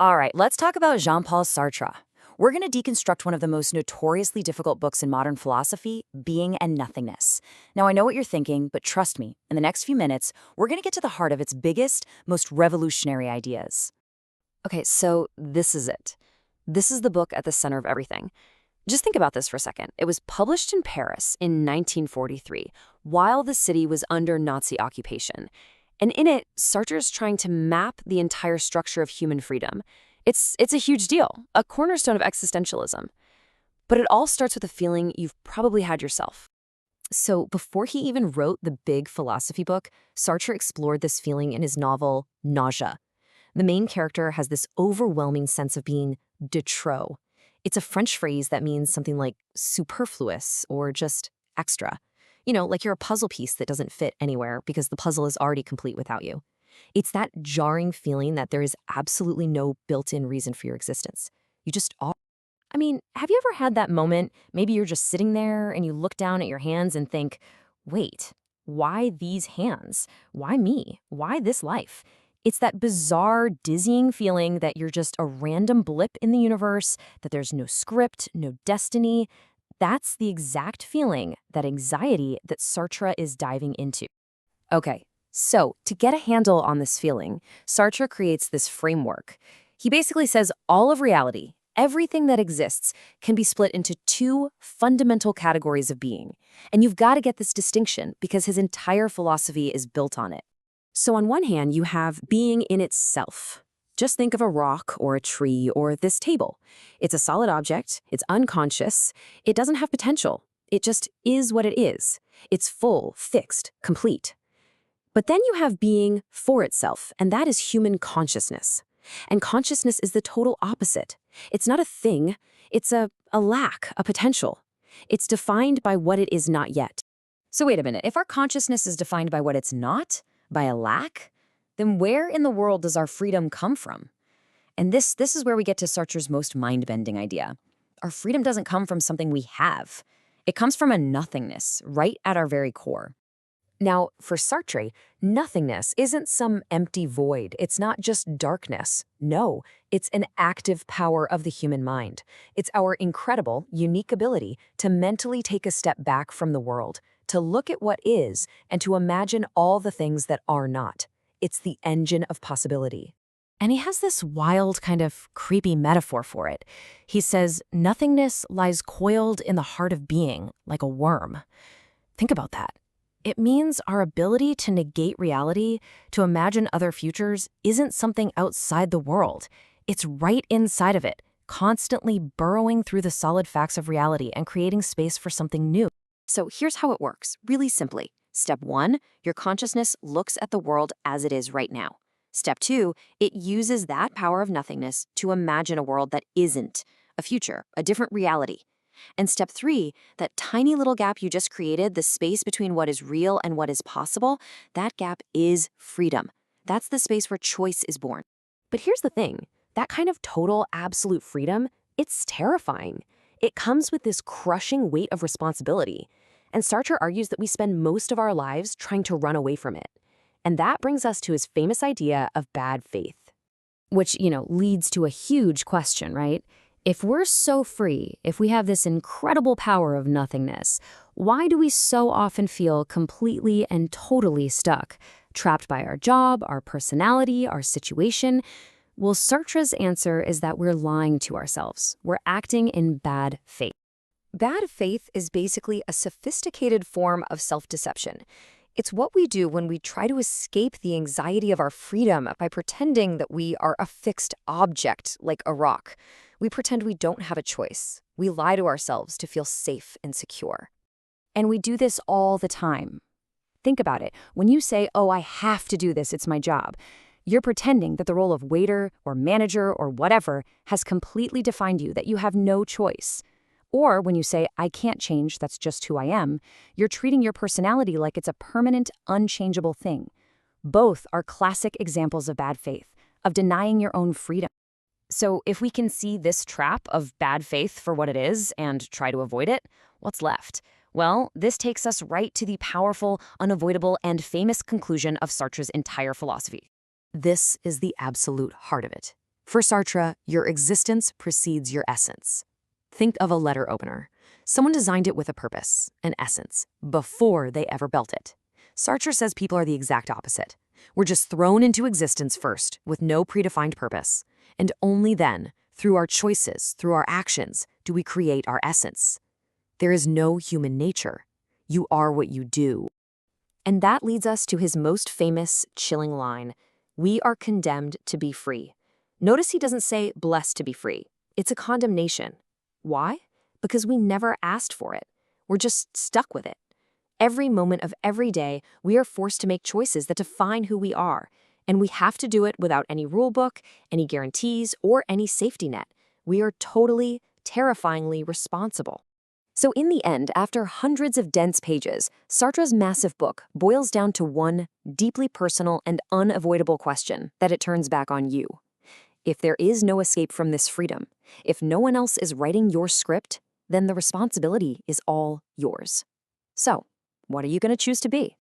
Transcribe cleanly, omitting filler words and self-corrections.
All right, let's talk about Jean-Paul Sartre. We're going to deconstruct one of the most notoriously difficult books in modern philosophy, Being and Nothingness. Now, I know what you're thinking, but trust me, in the next few minutes, we're going to get to the heart of its biggest, most revolutionary ideas. Okay, so this is it. This is the book at the center of everything. Just think about this for a second. It was published in Paris in 1943, while the city was under Nazi occupation. And in it, Sartre's trying to map the entire structure of human freedom. It's a huge deal, a cornerstone of existentialism. But it all starts with a feeling you've probably had yourself. So before he even wrote the big philosophy book, Sartre explored this feeling in his novel, Nausea. The main character has this overwhelming sense of being de trop. It's a French phrase that means something like superfluous or just extra. You know, like you're a puzzle piece that doesn't fit anywhere because the puzzle is already complete without you. It's that jarring feeling that there is absolutely no built-in reason for your existence. You just are. I mean, have you ever had that moment, maybe you're just sitting there and you look down at your hands and think, wait, why these hands? Why me? Why this life? It's that bizarre, dizzying feeling that you're just a random blip in the universe, that there's no script, no destiny. That's the exact feeling, that anxiety that Sartre is diving into. Okay, so to get a handle on this feeling, Sartre creates this framework. He basically says all of reality, everything that exists, can be split into two fundamental categories of being. And you've got to get this distinction because his entire philosophy is built on it. So on one hand, you have being in itself. Just think of a rock or a tree or this table. It's a solid object, it's unconscious, it doesn't have potential. It just is what it is. It's full, fixed, complete. But then you have being for itself, and that is human consciousness. And consciousness is the total opposite. It's not a thing, it's a lack, a potential. It's defined by what it is not yet. So wait a minute, if our consciousness is defined by what it's not, by a lack, then where in the world does our freedom come from? And this is where we get to Sartre's most mind-bending idea. Our freedom doesn't come from something we have. It comes from a nothingness, right at our very core. Now, for Sartre, nothingness isn't some empty void. It's not just darkness. No, it's an active power of the human mind. It's our incredible, unique ability to mentally take a step back from the world, to look at what is, and to imagine all the things that are not. It's the engine of possibility. And he has this wild kind of creepy metaphor for it. He says, nothingness lies coiled in the heart of being, like a worm. Think about that. It means our ability to negate reality, to imagine other futures, isn't something outside the world. It's right inside of it, constantly burrowing through the solid facts of reality and creating space for something new. So here's how it works, really simply. Step 1, your consciousness looks at the world as it is right now. Step 2, it uses that power of nothingness to imagine a world that isn't, a future, a different reality. And step 3, that tiny little gap you just created, the space between what is real and what is possible, that gap is freedom. That's the space where choice is born. But here's the thing, that kind of total, absolute freedom, it's terrifying. It comes with this crushing weight of responsibility. And Sartre argues that we spend most of our lives trying to run away from it. And that brings us to his famous idea of bad faith. Which, leads to a huge question, right? If we're so free, if we have this incredible power of nothingness, why do we so often feel completely and totally stuck, trapped by our job, our personality, our situation? Well, Sartre's answer is that we're lying to ourselves. We're acting in bad faith. Bad faith is basically a sophisticated form of self-deception. It's what we do when we try to escape the anxiety of our freedom by pretending that we are a fixed object, like a rock. We pretend we don't have a choice. We lie to ourselves to feel safe and secure. And we do this all the time. Think about it. When you say, oh, I have to do this, it's my job, you're pretending that the role of waiter or manager or whatever has completely defined you, that you have no choice. Or when you say, I can't change, that's just who I am, you're treating your personality like it's a permanent, unchangeable thing. Both are classic examples of bad faith, of denying your own freedom. So if we can see this trap of bad faith for what it is and try to avoid it, what's left? Well, this takes us right to the powerful, unavoidable, and famous conclusion of Sartre's entire philosophy. This is the absolute heart of it. For Sartre, your existence precedes your essence. Think of a letter opener. Someone designed it with a purpose, an essence, before they ever built it. Sartre says people are the exact opposite. We're just thrown into existence first, with no predefined purpose. And only then, through our choices, through our actions, do we create our essence. There is no human nature. You are what you do. And that leads us to his most famous, chilling line: we are condemned to be free. Notice he doesn't say blessed to be free. It's a condemnation. Why? Because we never asked for it. We're just stuck with it. Every moment of every day, we are forced to make choices that define who we are, and we have to do it without any rule book, any guarantees, or any safety net. We are totally, terrifyingly responsible. So in the end, after hundreds of dense pages, Sartre's massive book boils down to one deeply personal and unavoidable question that it turns back on you. If there is no escape from this freedom, if no one else is writing your script, then the responsibility is all yours. So, what are you going to choose to be?